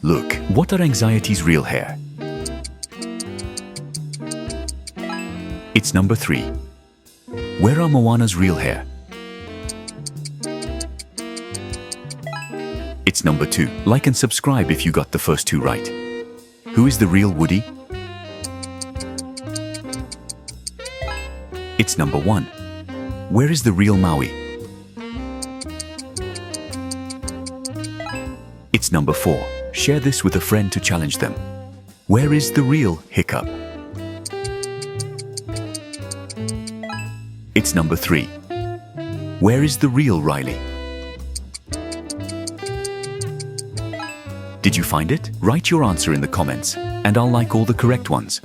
Look, what are anxiety's real hair? It's number 3. Where are Moana's real hair? It's number 2. Like and subscribe if you got the first 2 right. Who is the real Woody? It's number 1. Where is the real Maui? It's number 4. Share this with a friend to challenge them. Where is the real Hiccup? It's number 3. Where is the real Riley? Did you find it? Write your answer in the comments, and I'll like all the correct ones.